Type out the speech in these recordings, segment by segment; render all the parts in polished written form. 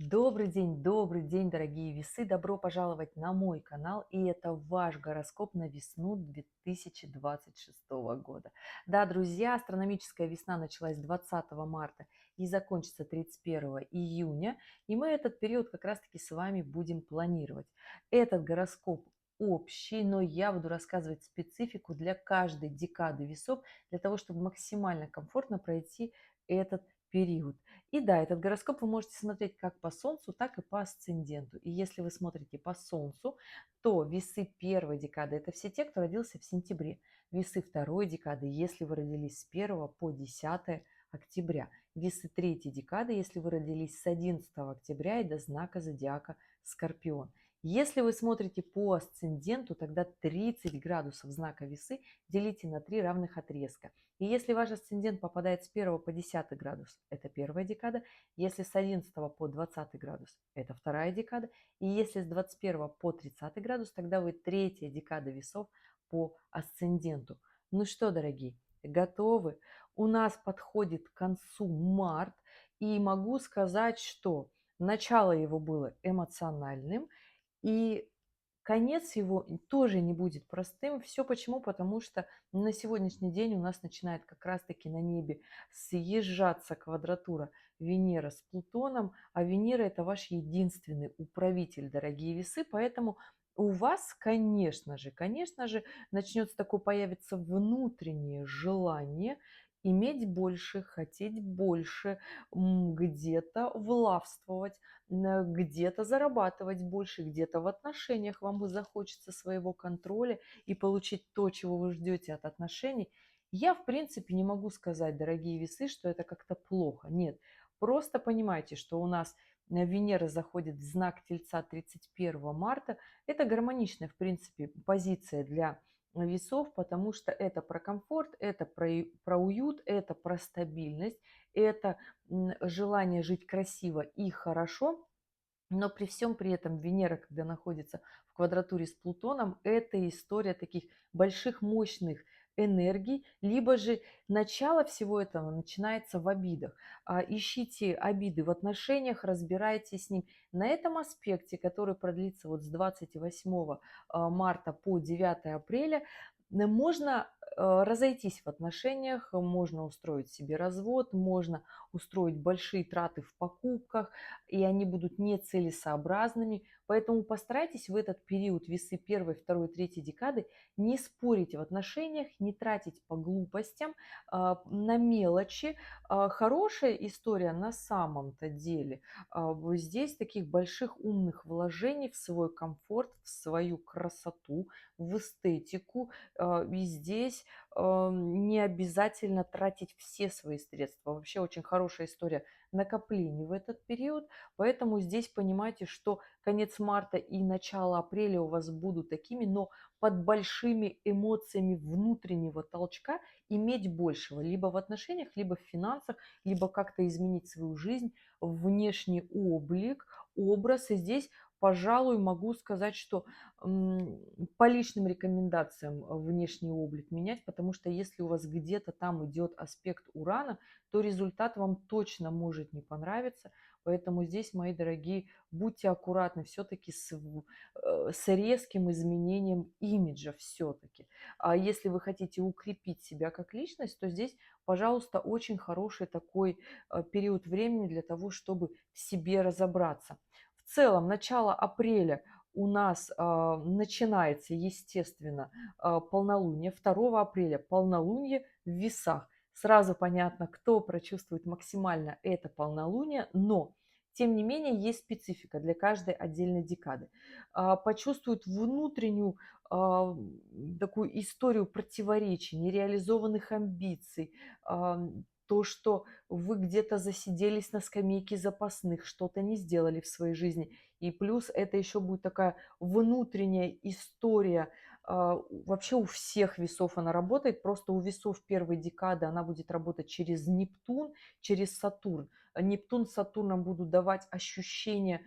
Добрый день, дорогие весы! Добро пожаловать на мой канал, и это ваш гороскоп на весну 2026 года. Да, друзья, астрономическая весна началась 20 марта и закончится 31 июня, и мы этот период как раз-таки с вами будем планировать. Этот гороскоп общий, но я буду рассказывать специфику для каждой декады весов, для того, чтобы максимально комфортно пройти этот период. И да, этот гороскоп вы можете смотреть как по Солнцу, так и по асценденту. И если вы смотрите по Солнцу, то весы первой декады – это все те, кто родился в сентябре. Весы второй декады, если вы родились с 1 по 10 октября. Весы третьей декады, если вы родились с 11 октября и до знака зодиака Скорпион. Если вы смотрите по асценденту, тогда 30 градусов знака весы делите на 3 равных отрезка. И если ваш асцендент попадает с 1 по 10 градус, это первая декада. Если с 11 по 20 градус, это вторая декада. И если с 21 по 30 градус, тогда вы третья декада весов по асценденту. Ну что, дорогие, готовы? У нас подходит к концу март. И могу сказать, что начало его было эмоциональным. И конец его тоже не будет простым. Все почему? Потому что на сегодняшний день у нас начинает как раз-таки на небе съезжаться квадратура Венера с Плутоном, а Венера – это ваш единственный управитель, дорогие весы, поэтому у вас, конечно же, начнется такое, появится внутреннее желание иметь больше, хотеть больше, где-то влавствовать, где-то зарабатывать больше, где-то в отношениях вам захочется своего контроля и получить то, чего вы ждете от отношений. Я, в принципе, не могу сказать, дорогие весы, что это как-то плохо. Нет, просто понимайте, что у нас Венера заходит в знак Тельца 31 марта. Это гармоничная, в принципе, позиция для весов, потому что это про комфорт, это про уют, это про стабильность, это желание жить красиво и хорошо. Но при всем при этом Венера, когда находится в квадратуре с Плутоном, это история таких больших, мощных энергий, либо же начало всего этого начинается в обидах. Ищите обиды в отношениях, разбирайтесь с ним. На этом аспекте, который продлится вот с 28 марта по 9 апреля, можно разойтись в отношениях, можно устроить себе развод, можно устроить большие траты в покупках, и они будут нецелесообразными. Поэтому постарайтесь в этот период весы первой, второй, третьей декады не спорить в отношениях, не тратить по глупостям, на мелочи. Хорошая история на самом-то деле. Вот здесь таких больших умных вложений в свой комфорт, в свою красоту, в эстетику. И здесь не обязательно тратить все свои средства. Вообще очень хорошая история накоплений в этот период. Поэтому здесь понимайте, что конец марта и начало апреля у вас будут такими, но под большими эмоциями внутреннего толчка иметь большего. Либо в отношениях, либо в финансах, либо как-то изменить свою жизнь, внешний облик, образ. И здесь, пожалуй, могу сказать, что по личным рекомендациям внешний облик менять, потому что если у вас где-то там идет аспект Урана, то результат вам точно может не понравиться. Поэтому здесь, мои дорогие, будьте аккуратны все-таки с резким изменением имиджа все-таки. А если вы хотите укрепить себя как личность, то здесь, пожалуйста, очень хороший такой период времени для того, чтобы в себе разобраться. В целом, начало апреля у нас начинается, естественно, полнолуние. 2 апреля полнолуние в весах. Сразу понятно, кто прочувствует максимально это полнолуние, но тем не менее есть специфика для каждой отдельной декады. Почувствуют внутреннюю такую историю противоречий, нереализованных амбиций, то, что вы где-то засиделись на скамейке запасных, что-то не сделали в своей жизни. И плюс это еще будет такая внутренняя история. Вообще у всех весов она работает, просто у весов первой декады она будет работать через Нептун, через Сатурн. Нептун с Сатурном будут давать ощущение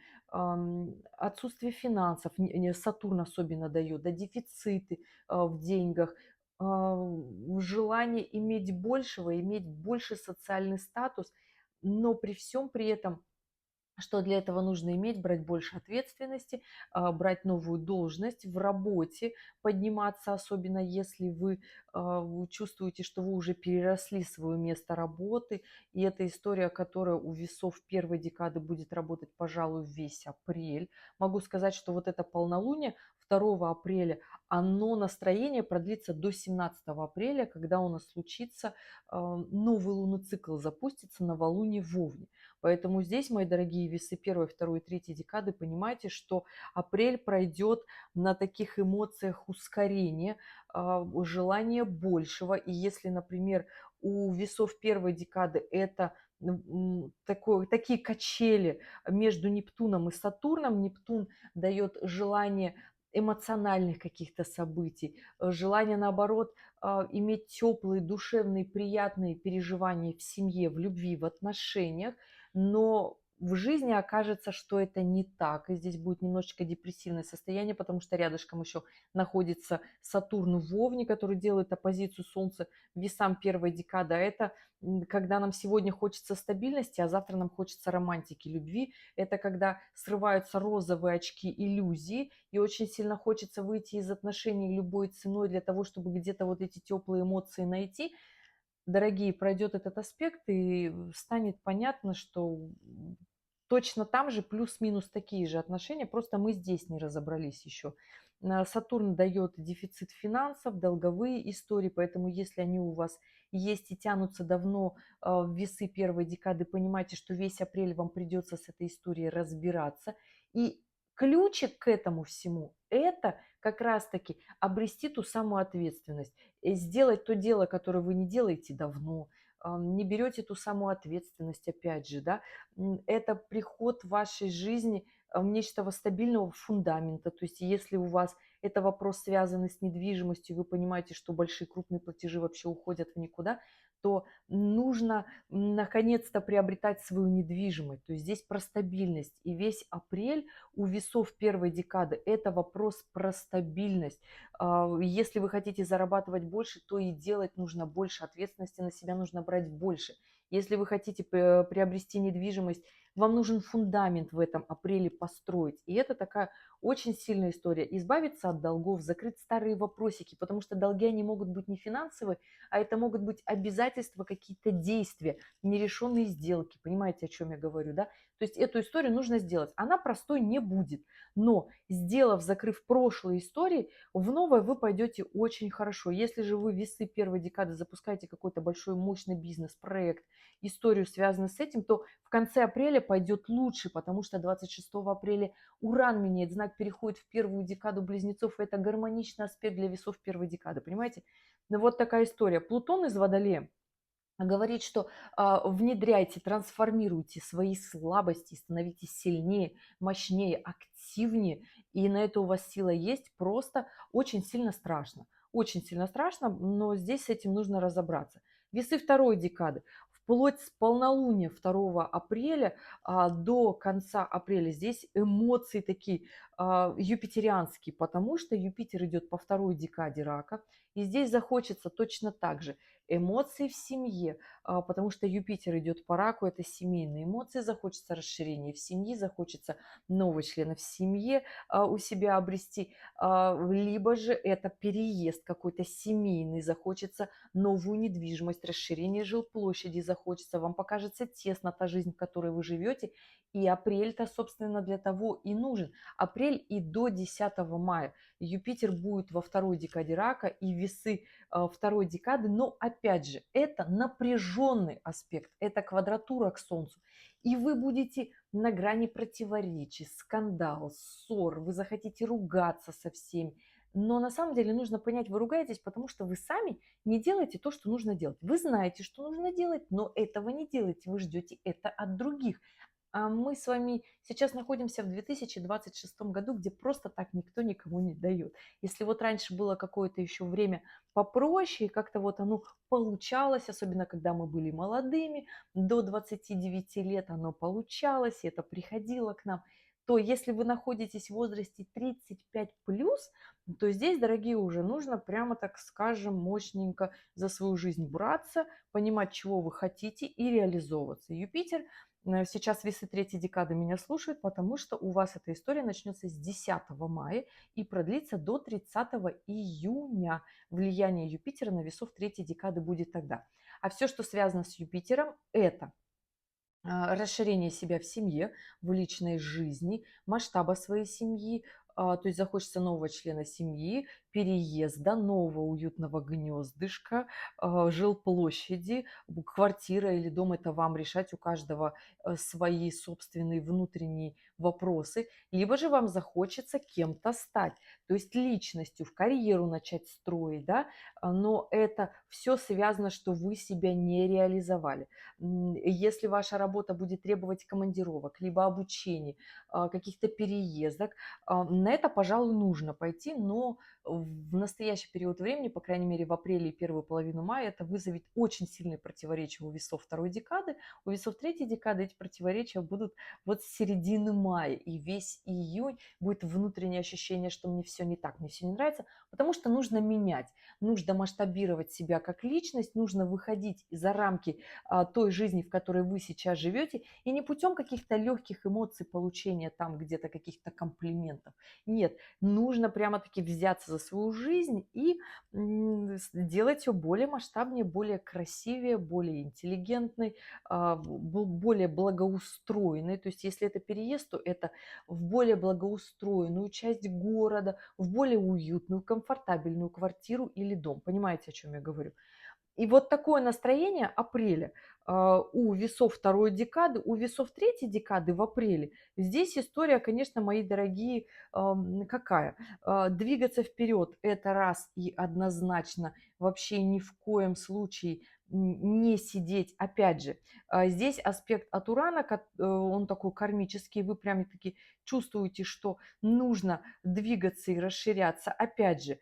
отсутствия финансов, Сатурн особенно дает, да, дефициты в деньгах, желание иметь большего, иметь больше социальный статус, но при всем при этом что для этого нужно иметь, брать больше ответственности, брать новую должность в работе, подниматься, особенно если вы чувствуете, что вы уже переросли свое место работы. И это история, которая у весов первой декады будет работать, пожалуй, весь апрель. Могу сказать, что вот это полнолуние 2 апреля, оно настроение продлится до 17 апреля, когда у нас случится новый лунный цикл, запустится новолуние в Овне. Поэтому здесь, мои дорогие весы первой, второй и третьей декады, понимайте, что апрель пройдет на таких эмоциях ускорения, желания большего. И если, например, у весов первой декады это такие качели между Нептуном и Сатурном. Нептун дает желание эмоциональных каких-то событий, желание, наоборот, иметь теплые, душевные, приятные переживания в семье, в любви, в отношениях, но в жизни окажется, что это не так, и здесь будет немножечко депрессивное состояние, потому что рядышком еще находится Сатурн в Овне, который делает оппозицию Солнца весам первой декады. А это когда нам сегодня хочется стабильности, а завтра нам хочется романтики, любви. Это когда срываются розовые очки иллюзии, и очень сильно хочется выйти из отношений любой ценой для того, чтобы где-то вот эти теплые эмоции найти. Дорогие, пройдет этот аспект, и станет понятно, что точно там же плюс-минус такие же отношения, просто мы здесь не разобрались еще. Сатурн дает дефицит финансов, долговые истории, поэтому если они у вас есть и тянутся давно в весы первой декады, понимайте, что весь апрель вам придется с этой историей разбираться. И ключик к этому всему – это как раз-таки обрести ту самую ответственность, сделать то дело, которое вы не делаете давно, не берете ту самую ответственность, опять же, да, это приход в вашей жизни нечто стабильного фундамента. То есть если у вас это вопрос, связанный с недвижимостью, вы понимаете, что большие крупные платежи вообще уходят в никуда, то нужно наконец-то приобретать свою недвижимость. То есть здесь про стабильность. И весь апрель у весов первой декады это вопрос про стабильность. Если вы хотите зарабатывать больше, то и делать нужно больше, ответственности на себя нужно брать больше. Если вы хотите приобрести недвижимость, вам нужен фундамент в этом апреле построить. И это такая очень сильная история. Избавиться от долгов, закрыть старые вопросики, потому что долги, они могут быть не финансовые, а это могут быть обязательства, какие-то действия, нерешенные сделки. Понимаете, о чем я говорю, да? То есть эту историю нужно сделать. Она простой не будет. Но сделав, закрыв прошлые истории, в новое вы пойдете очень хорошо. Если же вы весы первой декады запускаете какой-то большой мощный бизнес-проект, историю, связанную с этим, то в конце апреля пойдет лучше, потому что 26 апреля Уран меняет знак, переходит в первую декаду близнецов, и это гармоничный аспект для весов первой декады, понимаете? Ну вот такая история. Плутон из Водолея говорит, что внедряйте, трансформируйте свои слабости, становитесь сильнее, мощнее, активнее, и на это у вас сила есть, просто очень сильно страшно. Очень сильно страшно, но здесь с этим нужно разобраться. Весы второй декады. Вплоть с полнолуния 2 апреля до конца апреля здесь эмоции такие юпитерианские, потому что Юпитер идет по второй декаде рака, и здесь захочется точно так же эмоции в семье, потому что Юпитер идет по раку, это семейные эмоции, захочется расширения в семье, захочется новых членов в семье у себя обрести, либо же это переезд какой-то семейный, захочется новую недвижимость, расширение жилплощади захочется, вам покажется тесно та жизнь, в которой вы живете, и апрель-то, собственно, для того и нужен. Апрель и до 10 мая. Юпитер будет во второй декаде рака, и весы второй декады, но опять же, это напряженный аспект, это квадратура к Солнцу. И вы будете на грани противоречий, скандал, ссор, вы захотите ругаться со всеми. Но на самом деле нужно понять, вы ругаетесь, потому что вы сами не делаете то, что нужно делать. Вы знаете, что нужно делать, но этого не делаете. Вы ждете это от других. А мы с вами сейчас находимся в 2026 году, где просто так никто никому не дает. Если вот раньше было какое-то еще время попроще, и как-то вот оно получалось, особенно когда мы были молодыми, до 29 лет оно получалось, и это приходило к нам, то если вы находитесь в возрасте 35 плюс, то здесь, дорогие, уже нужно прямо так скажем мощненько за свою жизнь браться, понимать, чего вы хотите и реализовываться. Юпитер Сейчас весы третьей декады меня слушают, потому что у вас эта история начнется с 10 мая и продлится до 30 июня. Влияние Юпитера на весов третьей декады будет тогда. А все, что связано с Юпитером, это расширение себя в семье, в личной жизни, масштаба своей семьи, то есть захочется нового члена семьи, переезда, нового уютного гнездышка, жилплощади, квартира или дом. Это вам решать, у каждого свои собственные внутренние вопросы. Либо же вам захочется кем-то стать, то есть личностью, в карьеру начать строить, да, но это все связано, что вы себя не реализовали. Если ваша работа будет требовать командировок, либо обучения, каких-то переездок, на это, пожалуй, нужно пойти, но в настоящий период времени, по крайней мере в апреле и первую половину мая, это вызовет очень сильные противоречия у весов второй декады. У весов третьей декады эти противоречия будут вот с середины мая, и весь июнь будет внутреннее ощущение, что мне все не так, мне все не нравится, потому что нужно менять, нужно масштабировать себя как личность, нужно выходить за рамки той жизни, в которой вы сейчас живете, и не путем каких-то легких эмоций получения там где-то каких-то комплиментов. Нет, нужно прямо-таки взяться за свою жизнь и сделать ее более масштабнее, более красивее, более интеллигентной, более благоустроенной. То есть если это переезд, то это в более благоустроенную часть города, в более уютную, комфортабельную квартиру или дом. Понимаете, о чем я говорю? И вот такое настроение апреля у весов второй декады, у весов третьей декады в апреле. Здесь история, конечно, мои дорогие, какая? Двигаться вперед – это раз и однозначно, вообще ни в коем случае не сидеть. Опять же, здесь аспект от Урана, он такой кармический, вы прямо таки чувствуете, что нужно двигаться и расширяться. Опять же,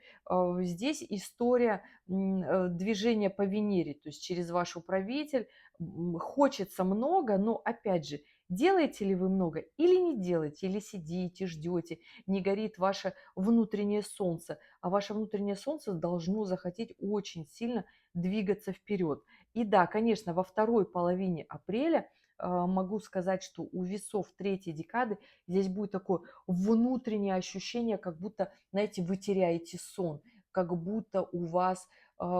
здесь история движение по Венере, то есть через ваш управитель. Хочется много, но опять же, делаете ли вы много или не делаете, или сидите, ждете, не горит ваше внутреннее солнце, а ваше внутреннее солнце должно захотеть очень сильно двигаться вперед. И да, конечно, во второй половине апреля могу сказать, что у весов третьей декады здесь будет такое внутреннее ощущение, как будто, знаете, вы теряете сон, как будто у вас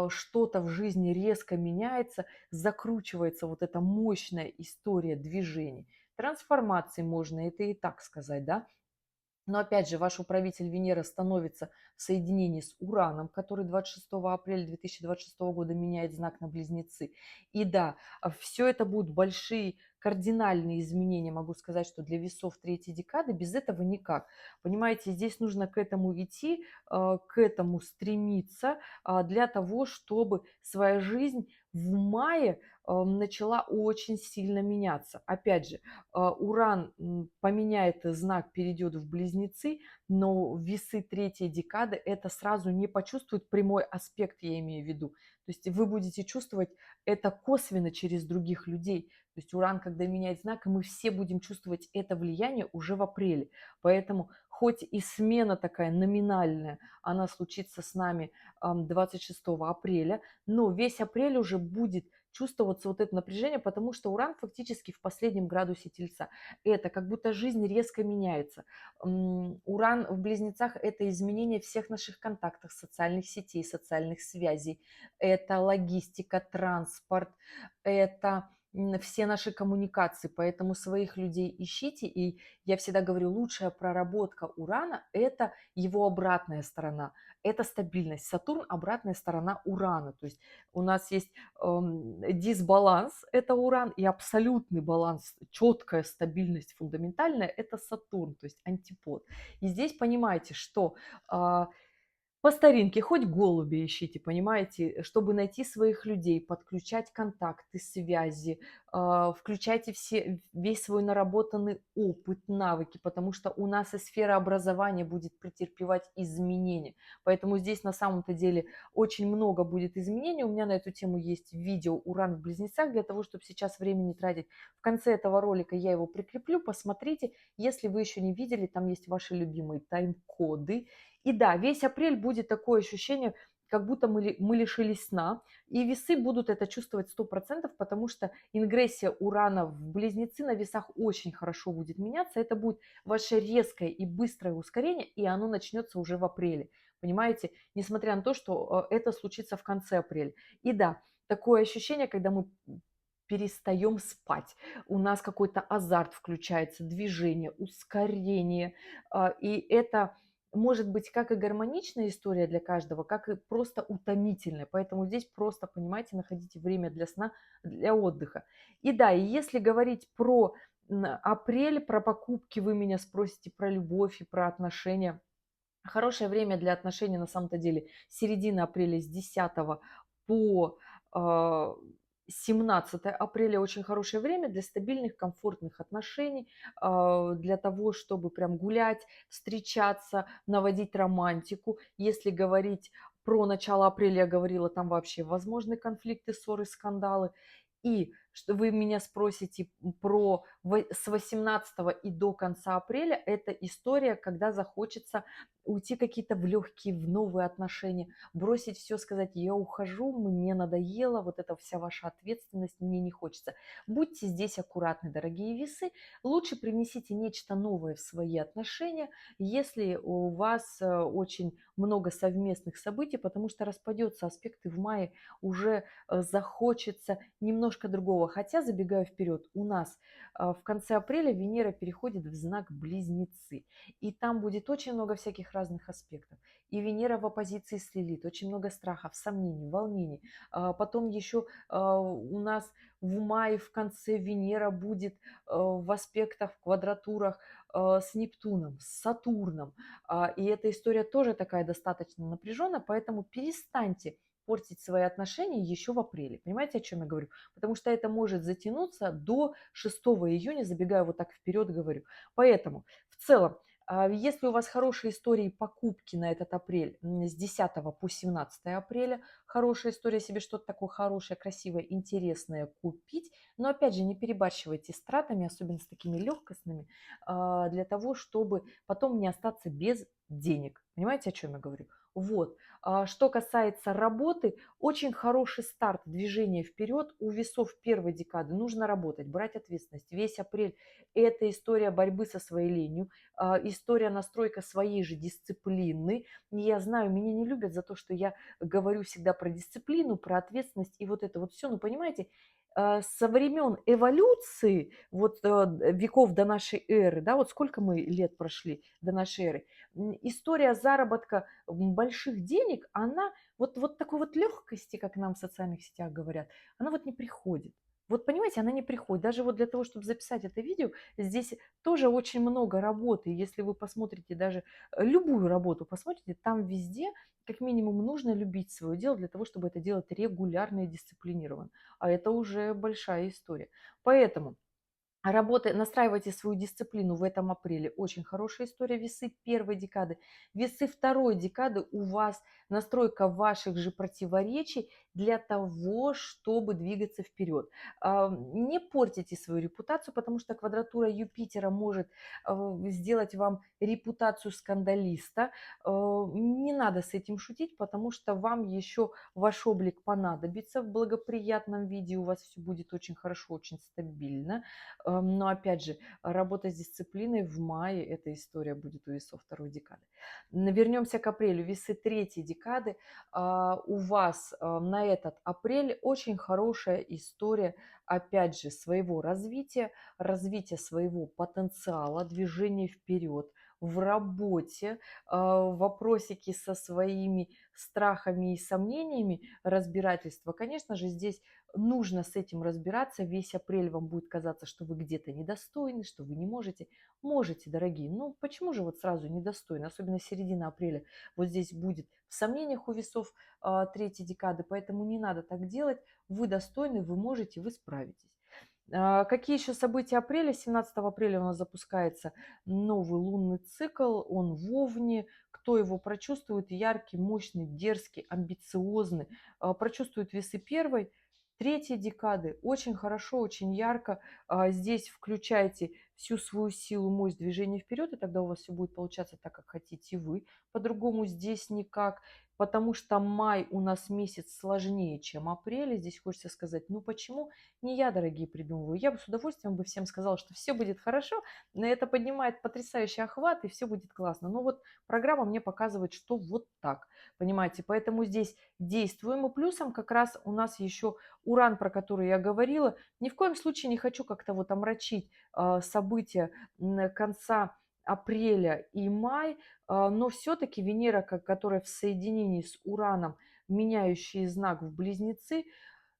что-то в жизни резко меняется, закручивается вот эта мощная история движений. Трансформации можно это и так сказать, да. Но опять же, ваш управитель Венера становится в соединении с Ураном, который 26 апреля 2026 года меняет знак на Близнецы. И да, все это будут большие кардинальные изменения. Могу сказать, что для весов третьей декады без этого никак. Понимаете, здесь нужно к этому идти, к этому стремиться для того, чтобы своя жизнь в мае начала очень сильно меняться. Опять же, Уран поменяет знак, перейдет в Близнецы, но весы третьей декады это сразу не почувствует, прямой аспект я имею в виду. То есть вы будете чувствовать это косвенно через других людей. То есть Уран, когда меняет знак, и мы все будем чувствовать это влияние уже в апреле. Поэтому хоть и смена такая номинальная, она случится с нами 26 апреля, но весь апрель уже будет чувствоваться вот это напряжение, потому что Уран фактически в последнем градусе Тельца. Это как будто жизнь резко меняется. Уран в Близнецах – это изменение всех наших контактов, социальных сетей, социальных связей. Это логистика, транспорт, это все наши коммуникации, поэтому своих людей ищите, и я всегда говорю, лучшая проработка Урана – это его обратная сторона, это стабильность. Сатурн – обратная сторона Урана, то есть у нас есть дисбаланс – это Уран, и абсолютный баланс, четкая стабильность фундаментальная – это Сатурн, то есть антипод. И здесь понимаете, что по старинке хоть голуби ищите, понимаете, чтобы найти своих людей, подключать контакты, связи, включайте весь свой наработанный опыт, навыки, потому что у нас и сфера образования будет претерпевать изменения. Поэтому здесь на самом-то деле очень много будет изменений. У меня на эту тему есть видео «Уран в Близнецах», для того, чтобы сейчас время не тратить. В конце этого ролика я его прикреплю, посмотрите. Если вы еще не видели, там есть ваши любимые тайм-коды. И да, весь апрель будет такое ощущение, как будто мы лишились сна, и весы будут это чувствовать 100%, потому что ингрессия Урана в Близнецы на весах очень хорошо будет меняться. Это будет ваше резкое и быстрое ускорение, и оно начнется уже в апреле. Понимаете? Несмотря на то, что это случится в конце апреля. И да, такое ощущение, когда мы перестаем спать, у нас какой-то азарт включается, движение, ускорение, и это может быть как и гармоничная история для каждого, как и просто утомительная. Поэтому здесь просто, понимаете, находите время для сна, для отдыха. И да, и если говорить про апрель, про покупки, вы меня спросите про любовь и про отношения. Хорошее время для отношений на самом-то деле середина апреля с 10 по 17 апреля очень хорошее время для стабильных, комфортных отношений, для того, чтобы прям гулять, встречаться, наводить романтику. Если говорить про начало апреля, я говорила, там вообще возможны конфликты, ссоры, скандалы. И что вы меня спросите про с 18 и до конца апреля, это история, когда захочется уйти какие-то в легкие, в новые отношения, бросить все, сказать, я ухожу, мне надоело, вот эта вся ваша ответственность, мне не хочется. Будьте здесь аккуратны, дорогие весы, лучше привнесите нечто новое в свои отношения, если у вас очень много совместных событий, потому что распадется аспекты в мае, уже захочется немножко другого. Хотя, забегаю вперед, у нас в конце апреля Венера переходит в знак Близнецы. И там будет очень много всяких разных аспектов. И Венера в оппозиции с Лилит, очень много страхов, сомнений, волнений. Потом еще у нас в мае в конце Венера будет в аспектах, в квадратурах с Нептуном, с Сатурном. И эта история тоже такая достаточно напряженная, поэтому перестаньте портить свои отношения еще в апреле. Понимаете, о чем я говорю? Потому что это может затянуться до 6 июня, забегая вот так вперед говорю. Поэтому в целом, если у вас хорошие истории покупки на этот апрель с 10 по 17 апреля, хорошая история себе что-то такое хорошее, красивое, интересное купить, но опять же не перебарщивайте с тратами, особенно с такими легкостными, для того, чтобы потом не остаться без денег. Понимаете, о чем я говорю? Вот. Что касается работы, очень хороший старт, движение вперед. У весов первой декады нужно работать, брать ответственность. Весь апрель– это история борьбы со своей ленью, история настройка своей же дисциплины. Я знаю, меня не любят за то, что я говорю всегда про дисциплину, про ответственность и вот это вот все. Но понимаете, со времен эволюции, вот веков до нашей эры, да, вот сколько мы лет прошли до нашей эры, история заработка больших денег, она вот такой вот легкости, как нам в социальных сетях говорят, она вот не приходит. Вот понимаете, она не приходит. Даже вот для того, чтобы записать это видео, здесь тоже очень много работы. Если вы посмотрите даже любую работу, посмотрите, там везде как минимум нужно любить свое дело для того, чтобы это делать регулярно и дисциплинированно. А это уже большая история. Поэтому настраивайте свою дисциплину в этом апреле. Очень хорошая история весы первой декады. Весы второй декады у вас настройка ваших же противоречий для того, чтобы двигаться вперед. Не портите свою репутацию, потому что квадратура Юпитера может сделать вам репутацию скандалиста. Не надо с этим шутить, потому что вам еще ваш облик понадобится в благоприятном виде. У вас все будет очень хорошо, очень стабильно. Но опять же, работа с дисциплиной в мае, эта история будет у весов второй декады. Вернемся к апрелю. Весы третьей декады. У вас на этот апрель очень хорошая история, опять же, своего развития своего потенциала, движения вперед, в работе, вопросики со своими страхами и сомнениями, разбирательства. Конечно же, здесь нужно с этим разбираться. Весь апрель вам будет казаться, что вы где-то недостойны, что вы не можете. Можете, дорогие. Ну, почему же вот сразу недостойны? Особенно середина апреля вот здесь будет в сомнениях у весов третьей декады. Поэтому не надо так делать. Вы достойны, вы можете, вы справитесь. Какие еще события апреля? 17 апреля у нас запускается новый лунный цикл. Он в Овне. Кто его прочувствует? Яркий, мощный, дерзкий, амбициозный. Прочувствует весы первой, третьей декады. Очень хорошо, очень ярко. Здесь включайте всю свою силу, мощь движения вперед, и тогда у вас все будет получаться так, как хотите вы. По-другому здесь никак, потому что май у нас месяц сложнее, чем апрель. И здесь хочется сказать, ну почему? Не я, дорогие, придумываю. Я бы с удовольствием бы всем сказала, что все будет хорошо, но это поднимает потрясающий охват, и все будет классно. Но вот программа мне показывает, что вот так, понимаете? Поэтому здесь действуем. И плюсом как раз у нас еще Уран, про который я говорила. Ни в коем случае не хочу как-то вот омрачить события конца апреля и май, но все-таки Венера, которая в соединении с Ураном, меняющий знак в Близнецы,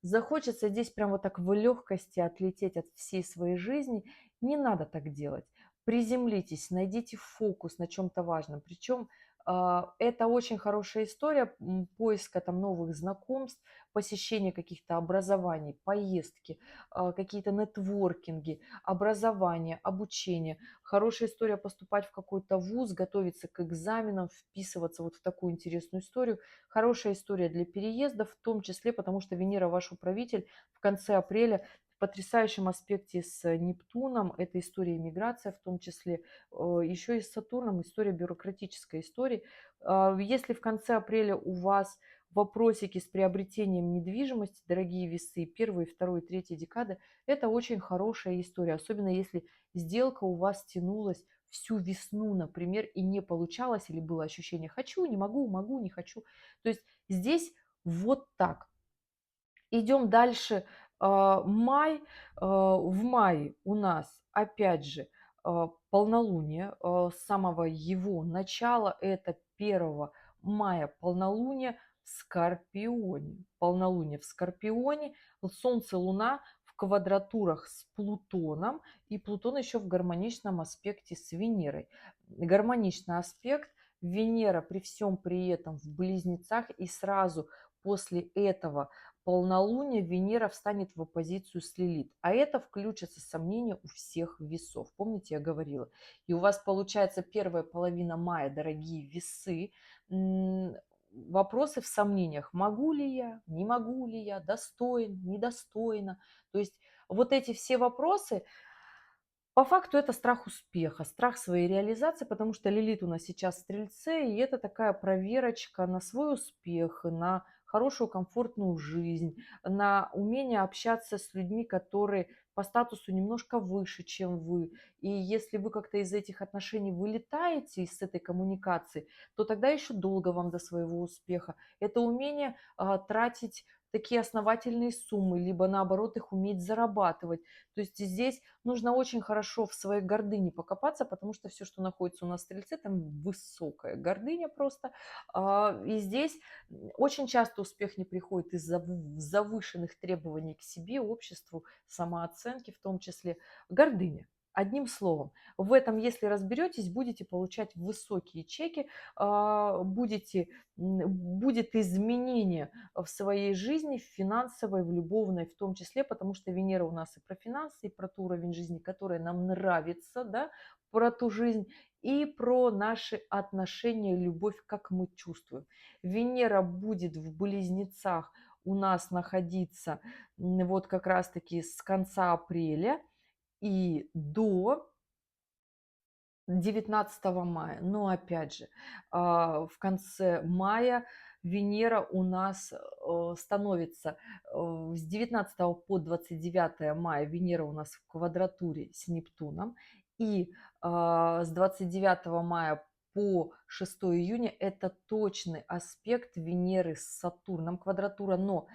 захочется здесь прям вот так в легкости отлететь от всей своей жизни. Не надо так делать. Приземлитесь, найдите фокус на чем-то важном. Причем это очень хорошая история поиска там новых знакомств, посещения каких-то образований, поездки, какие-то нетворкинги, образование, обучение. Хорошая история поступать в какой-то вуз, готовиться к экзаменам, вписываться вот в такую интересную историю. Хорошая история для переезда, в том числе, потому что Венера ваш управитель в конце апреля в потрясающем аспекте с Нептуном, это история иммиграция в том числе, еще и с Сатурном, история бюрократической истории. Если в конце апреля у вас вопросики с приобретением недвижимости, дорогие весы, первые, второй, третьей декады, это очень хорошая история, особенно если сделка у вас тянулась всю весну, например, и не получалось, или было ощущение «хочу, не могу, могу, не хочу». То есть здесь вот так. Идем дальше. Май. В мае у нас, опять же, полнолуние. С самого его начала, это 1 мая полнолуние в Скорпионе. Полнолуние в Скорпионе. Солнце, Луна в квадратурах с Плутоном. И Плутон еще в гармоничном аспекте с Венерой. Гармоничный аспект. Венера при всем при этом в Близнецах, и сразу после этого полнолуния Венера встанет в оппозицию с Лилит. А это включатся сомнения у всех весов. Помните, я говорила. И у вас получается первая половина мая, дорогие весы, вопросы в сомнениях. Могу ли я, не могу ли я, достоин, недостойно. То есть вот эти все вопросы, по факту это страх успеха, страх своей реализации, потому что Лилит у нас сейчас в Стрельце, и это такая проверочка на свой успех, на хорошую комфортную жизнь, на умение общаться с людьми, которые по статусу немножко выше, чем вы. И если вы как-то из этих отношений вылетаете, из этой коммуникации, то тогда еще долго вам до своего успеха. Это умение тратить такие основательные суммы, либо наоборот их уметь зарабатывать. То есть здесь нужно очень хорошо в своей гордыне покопаться, потому что все, что находится у нас в Стрельце, там высокая гордыня просто. И здесь очень часто успех не приходит из-за завышенных требований к себе, обществу, самооценки в том числе. Гордыня. Одним словом, в этом, если разберетесь, будете получать высокие чеки, будет изменение в своей жизни, в финансовой, в любовной в том числе, потому что Венера у нас и про финансы, и про тот уровень жизни, который нам нравится, да, про ту жизнь, и про наши отношения, любовь, как мы чувствуем. Венера будет в Близнецах у нас находиться вот как раз-таки с конца апреля и до 19 мая. Но опять же, в конце мая Венера у нас становится с 19 по 29 мая Венера у нас в квадратуре с Нептуном. И с 29 мая по 6 июня это точный аспект Венеры с Сатурном квадратура, но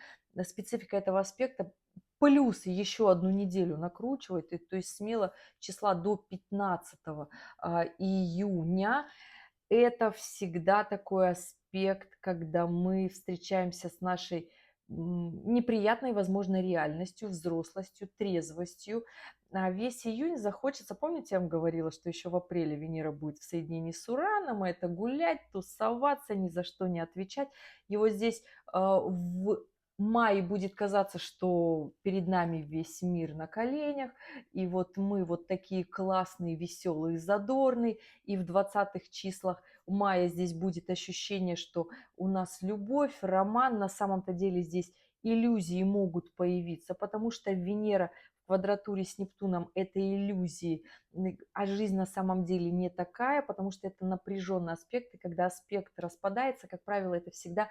специфика этого аспекта плюс еще одну неделю накручивает, и, то есть смело числа до 15 июня. Это всегда такой аспект, когда мы встречаемся с нашей неприятной, возможно, реальностью, взрослостью, трезвостью. Весь июнь захочется, помните, я вам говорила, что еще в апреле Венера будет в соединении с Ураном, и это гулять, тусоваться, ни за что не отвечать. И вот здесь в мае будет казаться, что перед нами весь мир на коленях, и вот мы вот такие классные, веселые, задорные, и в 20-х числах мая здесь будет ощущение, что у нас любовь, роман, на самом-то деле здесь иллюзии могут появиться, потому что Венера в квадратуре с Нептуном это иллюзии, а жизнь на самом деле не такая, потому что это напряженный аспект, и когда аспект распадается, как правило, это всегда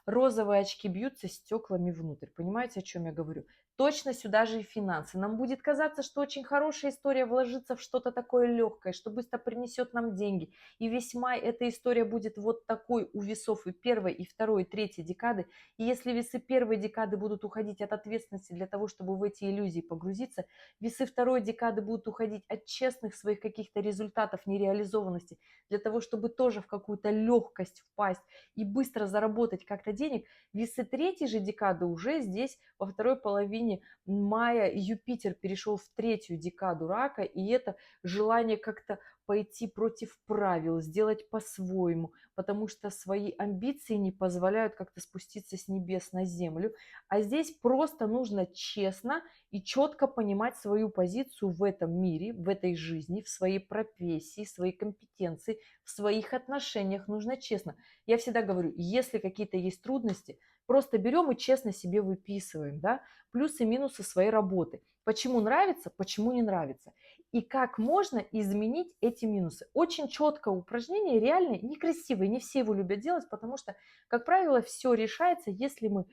розовые очки бьются стеклами внутрь. Понимаете, о чем я говорю? Точно сюда же и финансы. Нам будет казаться, что очень хорошая история вложиться в что-то такое легкое, что быстро принесет нам деньги. И весь май эта история будет вот такой у весов и первой, и второй, и третьей декады. И если весы первой декады будут уходить от ответственности для того, чтобы в эти иллюзии погрузиться, весы второй декады будут уходить от честных своих каких-то результатов, нереализованности, для того, чтобы тоже в какую-то легкость впасть и быстро заработать как-то денег, весы третьей же декады уже здесь во второй половине мая Юпитер перешел в третью декаду рака, и это желание как-то пойти против правил, сделать по-своему, потому что свои амбиции не позволяют как-то спуститься с небес на землю. А здесь просто нужно честно и четко понимать свою позицию в этом мире, в этой жизни, в своей профессии, свои компетенции, в своих отношениях. Нужно честно. Я всегда говорю, если какие-то есть трудности, просто берем и честно себе выписываем, да, плюсы и минусы своей работы. Почему нравится, почему не нравится. И как можно изменить эти минусы. Очень четкое упражнение, реальное, некрасивое, не все его любят делать, потому что, как правило, все решается, если мы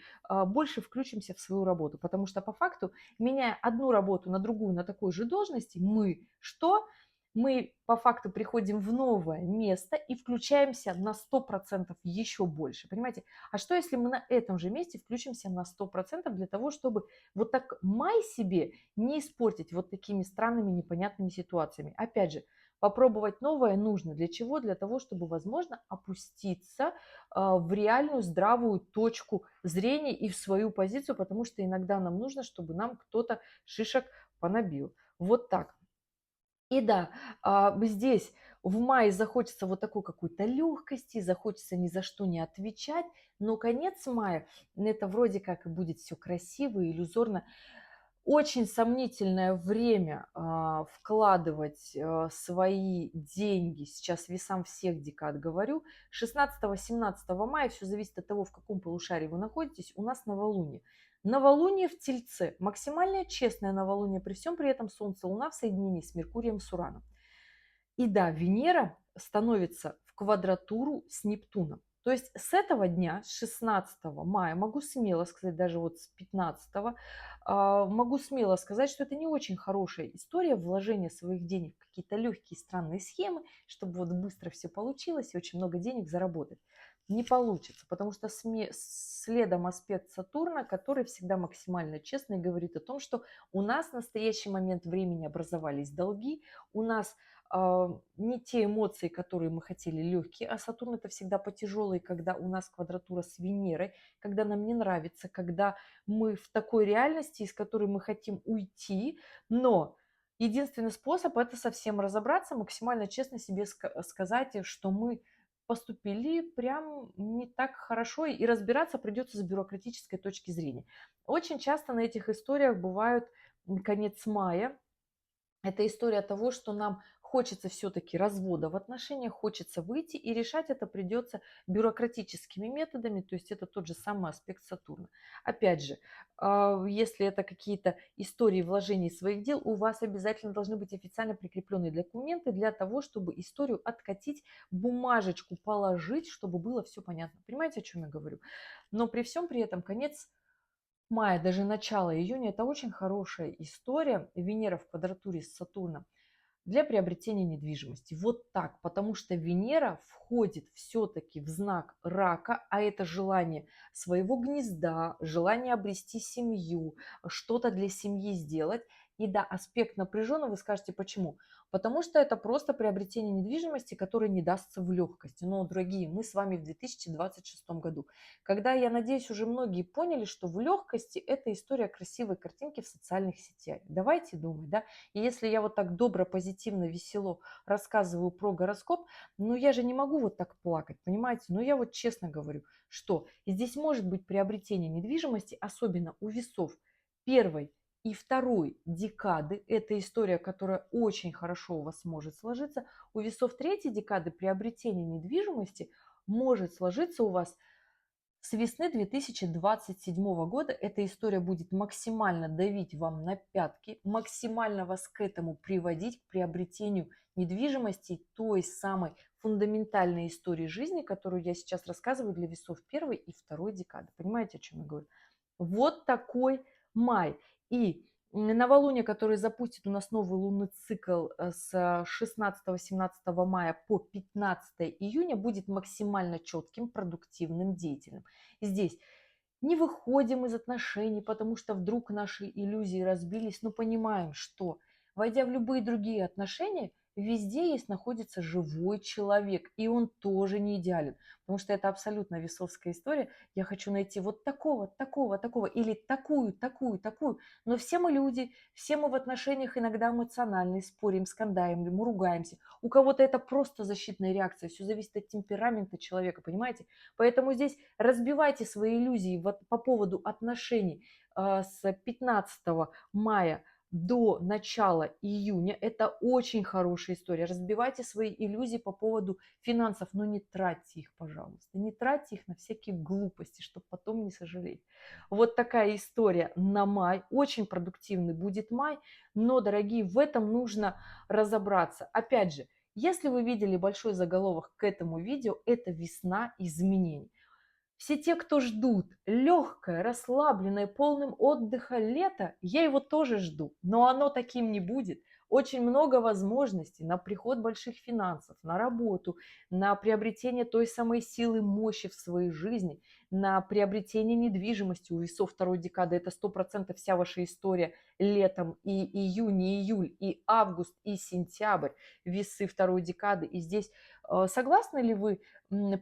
больше включимся в свою работу. Потому что по факту, меняя одну работу на другую, на такой же должности, мы что? Мы по факту приходим в новое место и включаемся на 100% еще больше, понимаете? А что если мы на этом же месте включимся на 100% для того, чтобы вот так май себе не испортить вот такими странными непонятными ситуациями? Опять же, попробовать новое нужно. Для чего? Для того, чтобы, возможно, опуститься в реальную здравую точку зрения и в свою позицию, потому что иногда нам нужно, чтобы нам кто-то шишек понабил. Вот так. И да, здесь в мае захочется вот такой какой-то легкости, захочется ни за что не отвечать, но конец мая, это вроде как и будет все красиво, иллюзорно. Очень сомнительное время вкладывать свои деньги, сейчас весам всех декад говорю, 16-17 мая, все зависит от того, в каком полушарии вы находитесь, у нас новолуние. Новолуние в Тельце, максимально честное новолуние, при всем при этом Солнце, Луна в соединении с Меркурием, с Ураном. И да, Венера становится в квадратуру с Нептуном. То есть с этого дня, с 16 мая, могу смело сказать, даже вот с 15, могу смело сказать, что это не очень хорошая история вложения своих денег в какие-то легкие странные схемы, чтобы вот быстро все получилось и очень много денег заработать. Не получится, потому что следом аспект Сатурна, который всегда максимально честный, говорит о том, что у нас в настоящий момент времени образовались долги, у нас не те эмоции, которые мы хотели, легкие, а Сатурн это всегда потяжелый, когда у нас квадратура с Венерой, когда нам не нравится, когда мы в такой реальности, из которой мы хотим уйти, но единственный способ это совсем разобраться, максимально честно себе сказать, что мы поступили прям не так хорошо, и разбираться придется с бюрократической точки зрения. Очень часто на этих историях бывают конец мая, это история того, что нам хочется все-таки развода в отношениях, хочется выйти, и решать это придется бюрократическими методами, то есть это тот же самый аспект Сатурна. Опять же, если это какие-то истории вложений своих дел, у вас обязательно должны быть официально прикрепленные документы для того, чтобы историю откатить, бумажечку положить, чтобы было все понятно. Понимаете, о чем я говорю? Но при всем при этом конец мая, даже начало июня, это очень хорошая история. Венера в квадратуре с Сатурном для приобретения недвижимости. Вот так, потому что Венера входит все-таки в знак рака, а это желание своего гнезда, желание обрести семью, что-то для семьи сделать. И да, аспект напряженный, вы скажете, почему? Потому что это просто приобретение недвижимости, которое не дастся в легкости. Но, дорогие, мы с вами в 2026 году. Когда, я надеюсь, уже многие поняли, что в легкости это история красивой картинки в социальных сетях. Давайте думать, да? И если я вот так добро, позитивно, весело рассказываю про гороскоп, ну я же не могу вот так плакать, понимаете? Но я вот честно говорю, что здесь может быть приобретение недвижимости, особенно у весов первой и второй декады. Это история, которая очень хорошо у вас может сложиться. У весов третьей декады приобретение недвижимости может сложиться у вас С весны 2027 года эта история будет максимально давить вам на пятки, максимально вас к этому приводить, к приобретению недвижимости, той самой фундаментальной истории жизни, которую я сейчас рассказываю для весов первой и второй декады. Понимаете, о чем я говорю? Вот такой май. И новолуние, которое запустит у нас новый лунный цикл с 16-17 мая по 15 июня, будет максимально четким, продуктивным, деятельным. И здесь не выходим из отношений, потому что вдруг наши иллюзии разбились, но понимаем, что, войдя в любые другие отношения, везде есть находится живой человек, и он тоже не идеален, потому что это абсолютно весовская история. Я хочу найти вот такого, такого, такого, или такую, такую, такую, но все мы люди, все мы в отношениях иногда эмоциональны, спорим, скандаем, мы ругаемся. У кого-то это просто защитная реакция, все зависит от темперамента человека, понимаете? Поэтому здесь разбивайте свои иллюзии вот по поводу отношений с 15 мая до начала июня. Это очень хорошая история. Разбивайте свои иллюзии по поводу финансов, но не тратьте их, пожалуйста. Не тратьте их на всякие глупости, чтобы потом не сожалеть. Вот такая история на май. Очень продуктивный будет май, но, дорогие, в этом нужно разобраться. Опять же, если вы видели большой заголовок к этому видео, это весна изменений. Все те, кто ждут легкое, расслабленное, полным отдыха лето, я его тоже жду, но оно таким не будет. Очень много возможностей на приход больших финансов, на работу, на приобретение той самой силы, мощи в своей жизни, на приобретение недвижимости. У весов второй декады это 100% вся ваша история летом, и июнь, и июль, и август, и сентябрь. Весы второй декады. И здесь согласны ли вы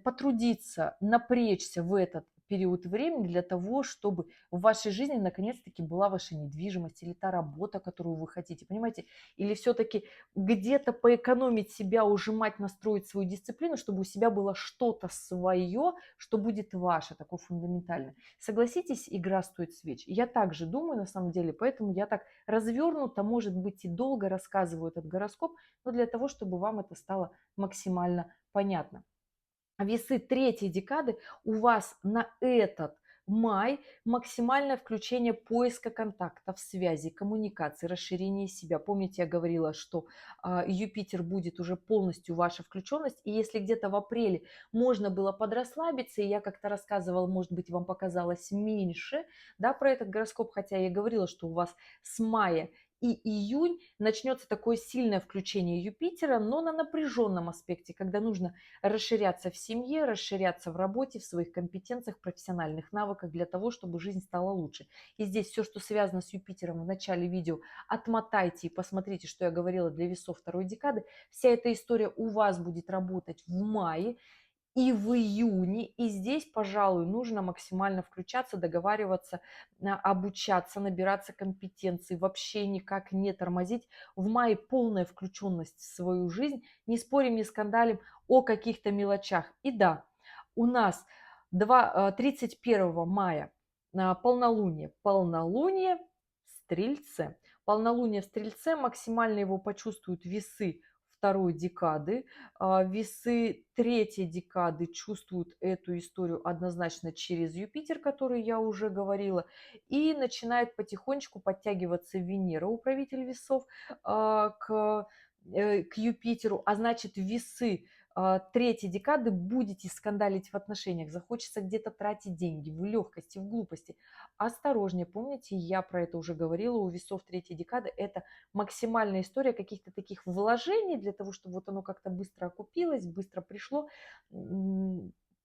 потрудиться, напрячься в этот период времени для того, чтобы в вашей жизни наконец-таки была ваша недвижимость или та работа, которую вы хотите, понимаете? Или все-таки где-то поэкономить себя, ужимать, настроить свою дисциплину, чтобы у себя было что-то свое, что будет ваше, такое фундаментальное. Согласитесь, игра стоит свеч. Я также думаю на самом деле, поэтому я так развернуто, может быть, и долго рассказываю этот гороскоп, но для того, чтобы вам это стало максимально понятно. Весы третьей декады у вас на этот май максимальное включение поиска контактов, связи, коммуникации, расширение себя. Помните, я говорила, что Юпитер будет уже полностью ваша включенность. И если где-то в апреле можно было подрасслабиться, и я как-то рассказывала, может быть, вам показалось меньше, да, про этот гороскоп, хотя я говорила, что у вас с мая и июнь начнется такое сильное включение Юпитера, но на напряженном аспекте, когда нужно расширяться в семье, расширяться в работе, в своих компетенциях, профессиональных навыках для того, чтобы жизнь стала лучше. И здесь все, что связано с Юпитером в начале видео, отмотайте и посмотрите, что я говорила для весов второй декады. Вся эта история у вас будет работать в мае и в июне. И здесь, пожалуй, нужно максимально включаться, договариваться, обучаться, набираться компетенций, вообще никак не тормозить. В мае полная включенность в свою жизнь, не спорим, не скандалим о каких-то мелочах. И да, у нас 31 мая полнолуние в Стрельце. Полнолуние в Стрельце, максимально его почувствуют весы второй декады. Весы третьей декады чувствуют эту историю однозначно через Юпитер, который я уже говорила, и начинает потихонечку подтягиваться Венера, управитель весов, к Юпитеру, а значит весы третьей декады будете скандалить в отношениях, захочется где-то тратить деньги в легкости, в глупости. Осторожнее, помните, я про это уже говорила, у весов третьей декады это максимальная история каких-то таких вложений для того, чтобы вот оно как-то быстро окупилось, быстро пришло,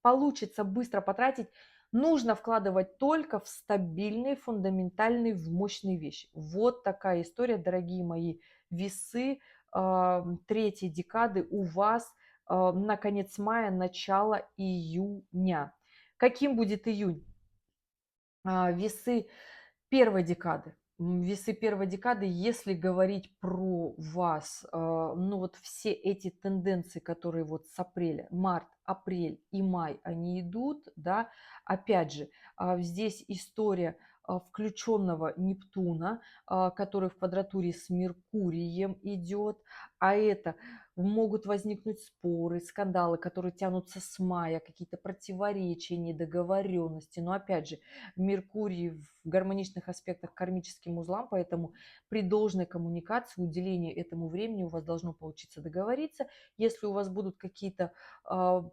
получится быстро потратить. Нужно вкладывать только в стабильные, фундаментальные, в мощные вещи. Вот такая история, дорогие мои весы третьей декады у вас на конец мая, начало июня. Каким будет июнь? Весы первой декады. Весы первой декады, если говорить про вас, ну вот все эти тенденции, которые вот с апреля, март, апрель и май, они идут, да, опять же, здесь история включенного Нептуна, который в квадратуре с Меркурием идет, а это могут возникнуть споры, скандалы, которые тянутся с мая, какие-то противоречия, недоговоренности. Но опять же, Меркурий в гармоничных аспектах к кармическим узлам, поэтому при должной коммуникации, уделении этому времени у вас должно получиться договориться. Если у вас будут какие-то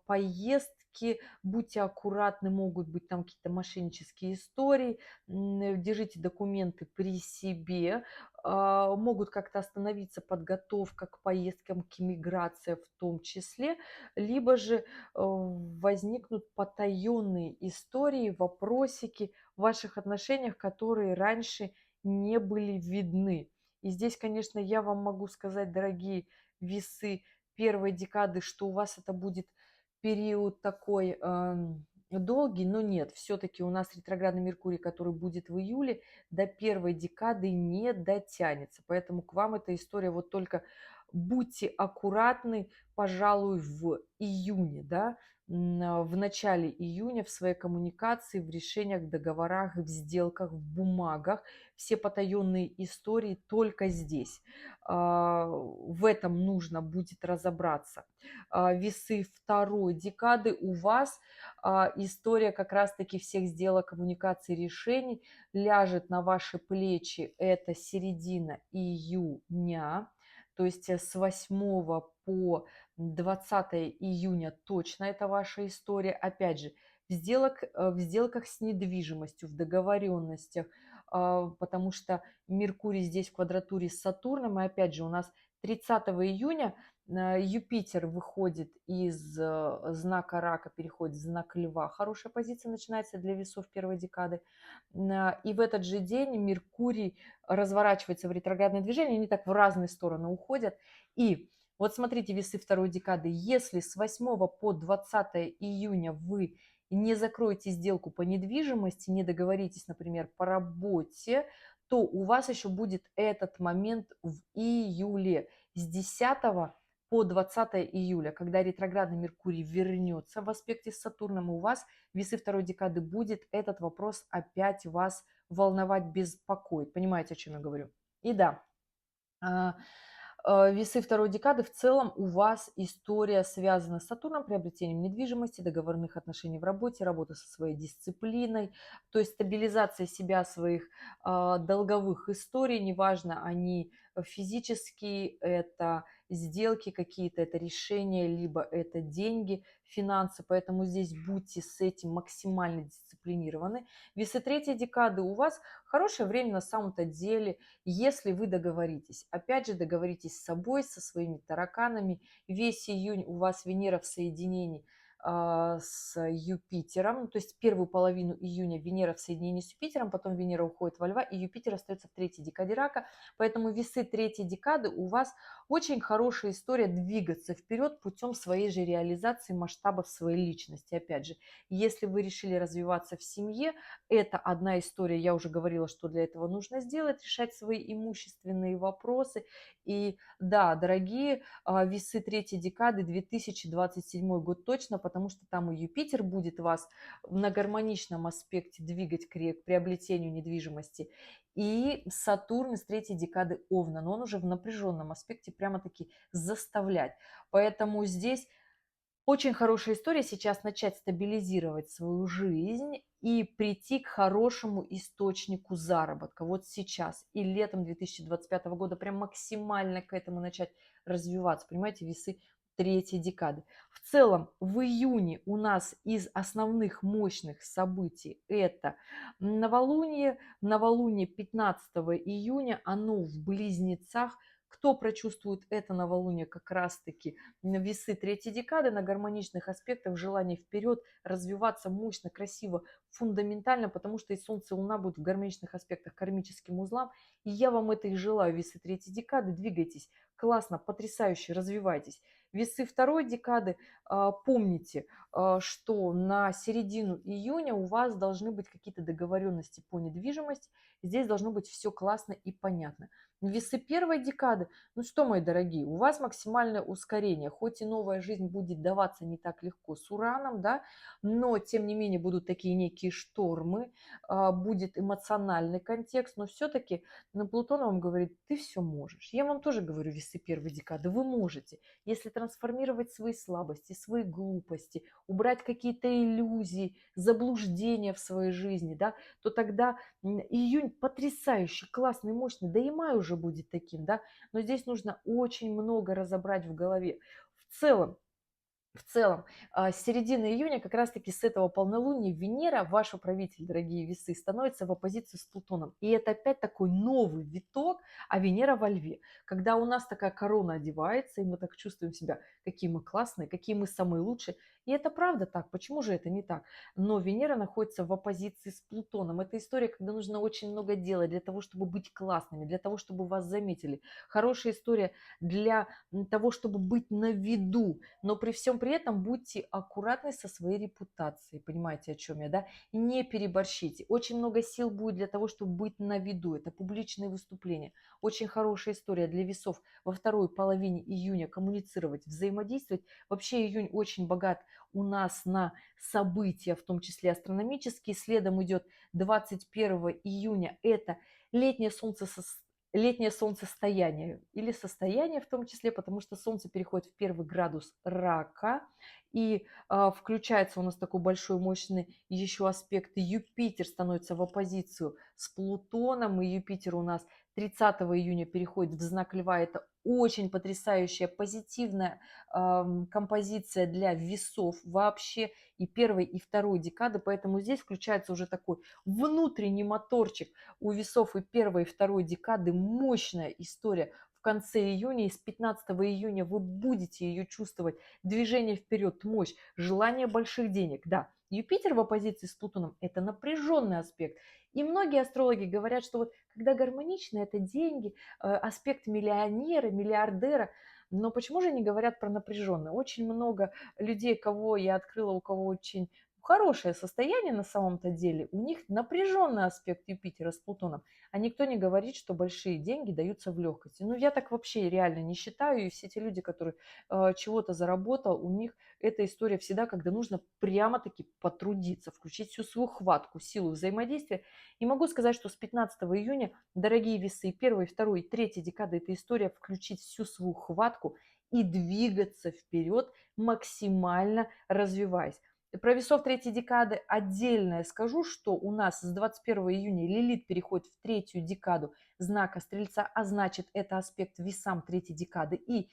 поездки, будьте аккуратны, могут быть там какие-то мошеннические истории, держите документы при себе, могут как-то остановиться подготовка к поездкам, к иммиграции в том числе, либо же возникнут потаенные истории, вопросики в ваших отношениях, которые раньше не были видны. И здесь, конечно, я вам могу сказать, дорогие весы первой декады, что у вас это будет период такой долгий, но нет, все-таки у нас ретроградный Меркурий, который будет в июле, до первой декады не дотянется. Поэтому к вам эта история вот только будьте аккуратны, пожалуй, в июне, да, в начале июня в своей коммуникации, в решениях, в договорах, в сделках, в бумагах. Все потаенные истории только здесь. В этом нужно будет разобраться. Весы второй декады у вас история как раз-таки всех сделок, коммуникаций, решений ляжет на ваши плечи. Это середина июня, то есть с 8 по 20 июня точно это ваша история. Опять же, в сделках с недвижимостью, в договоренностях, потому что Меркурий здесь в квадратуре с Сатурном, и опять же у нас 30 июня Юпитер выходит из знака Рака, переходит в знак Льва. Хорошая позиция начинается для весов первой декады. И в этот же день Меркурий разворачивается в ретроградное движение, они так в разные стороны уходят. И вот смотрите, весы второй декады, если с 8 по 20 июня вы не закроете сделку по недвижимости, не договоритесь, например, по работе, то у вас еще будет этот момент в июле с 10 по 20 июля, когда ретроградный Меркурий вернется в аспекте с Сатурном, у вас весы второй декады будет этот вопрос опять вас волновать, беспокоить. Понимаете, о чем я говорю? И да, весы второй декады в целом у вас история связана с Сатурном, приобретением недвижимости, договорных отношений в работе, работа со своей дисциплиной, то есть стабилизация себя, своих долговых историй, неважно, они физические, это сделки какие-то, это решения, либо это деньги, финансы, поэтому здесь будьте с этим максимально дисциплинированы. Весы третьей декады у вас хорошее время на самом-то деле, если вы договоритесь. Опять же, договоритесь с собой, со своими тараканами. Весь июнь у вас Венера в соединении с Юпитером, то есть первую половину июня Венера в соединении с Юпитером, потом Венера уходит во Льва, и Юпитер остается в третьей декаде Рака, поэтому весы третьей декады у вас очень хорошая история двигаться вперед путем своей же реализации масштабов своей личности. Опять же, если вы решили развиваться в семье, это одна история, я уже говорила, что для этого нужно сделать, решать свои имущественные вопросы. И да, дорогие весы третьей декады, 2027 год точно, потому что там и Юпитер будет вас на гармоничном аспекте двигать к приобретению недвижимости, и Сатурн из третьей декады Овна, но он уже в напряженном аспекте прямо-таки заставлять. Поэтому здесь очень хорошая история сейчас начать стабилизировать свою жизнь и прийти к хорошему источнику заработка. Вот сейчас и летом 2025 года прям максимально к этому начать развиваться. Понимаете, весы третьей декады. В целом в июне у нас из основных мощных событий это новолуние. Новолуние 15 июня, оно в Близнецах. Кто прочувствует это новолуние как раз-таки весы третьей декады на гармоничных аспектах, желание вперед, развиваться мощно, красиво, фундаментально, потому что и Солнце, и Луна будут в гармоничных аспектах к кармическим узлам. И я вам это и желаю, весы третьей декады, двигайтесь, классно, потрясающе, развивайтесь. Весы второй декады, помните, что на середину июня у вас должны быть какие-то договоренности по недвижимости, здесь должно быть все классно и понятно. Весы первой декады, ну что, мои дорогие, у вас максимальное ускорение, хоть и новая жизнь будет даваться не так легко с Ураном, да, но тем не менее будут такие некие штормы, будет эмоциональный контекст, но все-таки на Плутон вам говорит, ты все можешь. Я вам тоже говорю, весы первой декады, вы можете, если трансформировать свои слабости, свои глупости, убрать какие-то иллюзии, заблуждения в своей жизни, да, то тогда июнь потрясающий, классный, мощный, да и май уже будет таким, да, но здесь нужно очень много разобрать в голове. В целом, с середины июня, как раз-таки с этого полнолуния, Венера, ваш управитель, дорогие весы, становится в оппозицию с Плутоном. И это опять такой новый виток, а Венера во Льве. Когда у нас такая корона одевается, и мы так чувствуем себя, какие мы классные, какие мы самые лучшие. И это правда так, почему же это не так? Но Венера находится в оппозиции с Плутоном. Это история, когда нужно очень много делать для того, чтобы быть классными, для того, чтобы вас заметили. Хорошая история для того, чтобы быть на виду, но при всем при этом будьте аккуратны со своей репутацией, понимаете, о чем я, да? Не переборщите. Очень много сил будет для того, чтобы быть на виду. Это публичные выступления. Очень хорошая история для весов во второй половине июня коммуницировать, взаимодействовать. Вообще июнь очень богат у нас на события, в том числе астрономические. Следом идет 21 июня. Это летнее солнце летнее солнцестояние или состояние в том числе, потому что Солнце переходит в первый градус рака, и включается у нас такой большой мощный еще аспект. Юпитер становится в оппозицию с Плутоном, и Юпитер у нас 30 июня переходит в знак Льва. Это очень потрясающая позитивная композиция для весов вообще и первой, и второй декады, поэтому здесь включается уже такой внутренний моторчик у весов и первой, и второй декады, мощная история в конце июня, и с 15 июня вы будете ее чувствовать. Движение вперед, мощь, желание больших денег. Да, Юпитер в оппозиции с Плутоном – это напряженный аспект. И многие астрологи говорят, что вот когда гармонично, это деньги, аспект миллионера, миллиардера. Но почему же не говорят про напряженный? Очень много людей, кого я открыла, у кого очень хорошее состояние на самом-то деле, у них напряженный аспект Юпитера с Плутоном, а никто не говорит, что большие деньги даются в легкости. Ну, я так вообще реально не считаю, и все те люди, которые чего-то заработал, у них эта история всегда, когда нужно прямо-таки потрудиться, включить всю свою хватку, силу взаимодействия. И могу сказать, что с 15 июня, дорогие весы, первой, второй, третьей декады, эта история включить всю свою хватку и двигаться вперед, максимально развиваясь. Про весов третьей декады отдельно скажу, что у нас с 21 июня Лилит переходит в третью декаду знака Стрельца, а значит это аспект весам третьей декады. И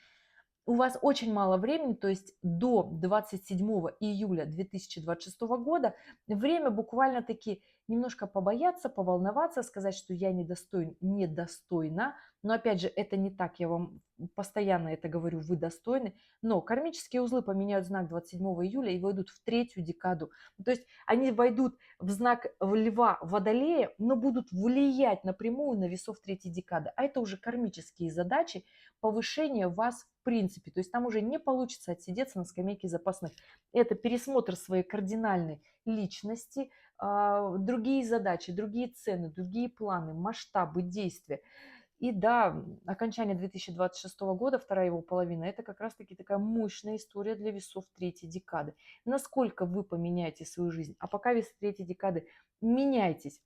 у вас очень мало времени, то есть до 27 июля 2026 года время буквально-таки немножко побояться, поволноваться, сказать, что я недостоин, недостойна. Но опять же, это не так, я вам постоянно это говорю, вы достойны. Но кармические узлы поменяют знак 27 июля и войдут в третью декаду. То есть они войдут в знак Льва Водолея, но будут влиять напрямую на весов третьей декады. А это уже кармические задачи, повышение вас в принципе. То есть там уже не получится отсидеться на скамейке запасных. Это пересмотр своей кардинальной личности, другие задачи, другие цены, другие планы, масштабы действия. И да, окончание 2026 года, вторая его половина, это как раз-таки такая мощная история для весов третьей декады. Насколько вы поменяете свою жизнь. А пока весы третьей декады, меняйтесь.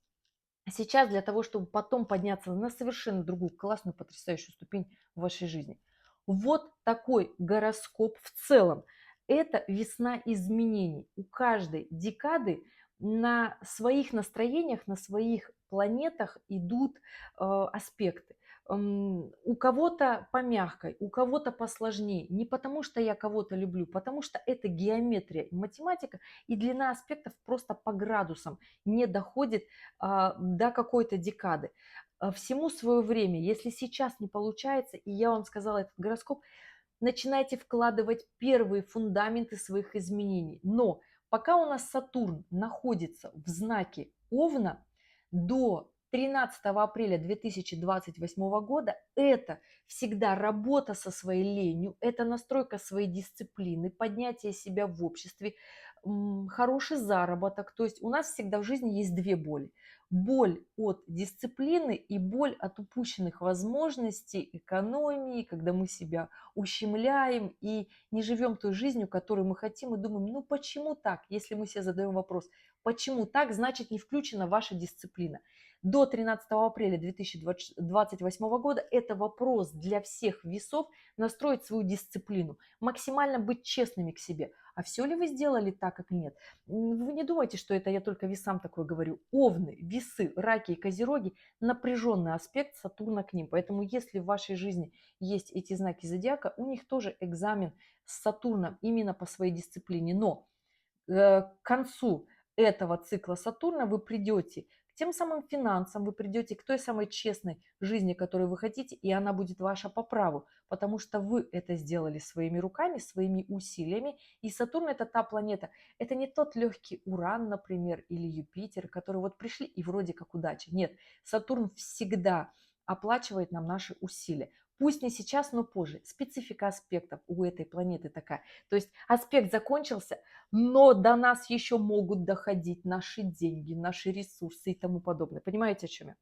Сейчас для того, чтобы потом подняться на совершенно другую классную, потрясающую ступень в вашей жизни. Вот такой гороскоп в целом. Это весна изменений. У каждой декады на своих настроениях, на своих планетах идут аспекты. У кого-то помягкой, у кого-то посложнее. Не потому, что я кого-то люблю, потому что это геометрия и математика, и длина аспектов просто по градусам не доходит до какой-то декады. Всему свое время. Если сейчас не получается, и я вам сказала этот гороскоп, начинайте вкладывать первые фундаменты своих изменений. Но пока у нас Сатурн находится в знаке Овна, до 13 апреля 2028 года это всегда работа со своей ленью, это настройка своей дисциплины, поднятие себя в обществе, хороший заработок. То есть у нас всегда в жизни есть две боли. Боль от дисциплины и боль от упущенных возможностей, экономии, когда мы себя ущемляем и не живем той жизнью, которую мы хотим, и думаем, ну почему так? Если мы себе задаем вопрос, почему так, значит не включена ваша дисциплина. До 13 апреля 2028 года это вопрос для всех весов настроить свою дисциплину, максимально быть честными к себе. А все ли вы сделали так, как нет? Вы не думайте, что это я только весам такое говорю. Овны, весы, раки и козероги – напряженный аспект Сатурна к ним. Поэтому если в вашей жизни есть эти знаки зодиака, у них тоже экзамен с Сатурном именно по своей дисциплине. Но к концу этого цикла Сатурна вы придете к тем самым финансам, вы придете к той самой честной жизни, которую вы хотите, и она будет ваша по праву, потому что вы это сделали своими руками, своими усилиями. И Сатурн – это та планета, это не тот легкий Уран, например, или Юпитер, которые вот пришли и вроде как удача. Нет, Сатурн всегда оплачивает нам наши усилия. Пусть не сейчас, но позже. Специфика аспектов у этой планеты такая. То есть аспект закончился, но до нас еще могут доходить наши деньги, наши ресурсы и тому подобное. Понимаете, о чем я?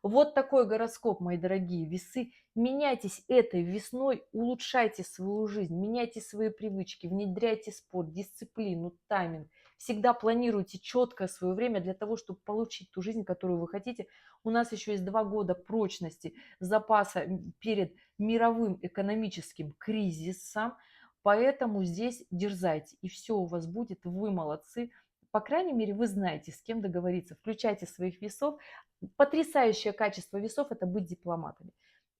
Вот такой гороскоп, мои дорогие весы. Меняйтесь этой весной, улучшайте свою жизнь, меняйте свои привычки, внедряйте спорт, дисциплину, тайминг. Всегда планируйте четкое свое время для того, чтобы получить ту жизнь, которую вы хотите. У нас еще есть 2 года прочности, запаса перед мировым экономическим кризисом. Поэтому здесь дерзайте, и все у вас будет, вы молодцы. По крайней мере, вы знаете, с кем договориться. Включайте своих весов. Потрясающее качество весов – это быть дипломатами.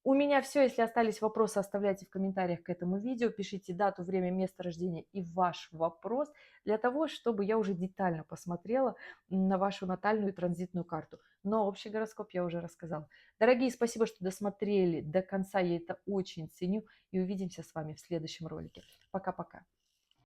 У меня все. Если остались вопросы, оставляйте в комментариях к этому видео. Пишите дату, время, место рождения и ваш вопрос для того, чтобы я уже детально посмотрела на вашу натальную и транзитную карту. Но общий гороскоп я уже рассказала. Дорогие, спасибо, что досмотрели до конца. Я это очень ценю. И увидимся с вами в следующем ролике. Пока-пока.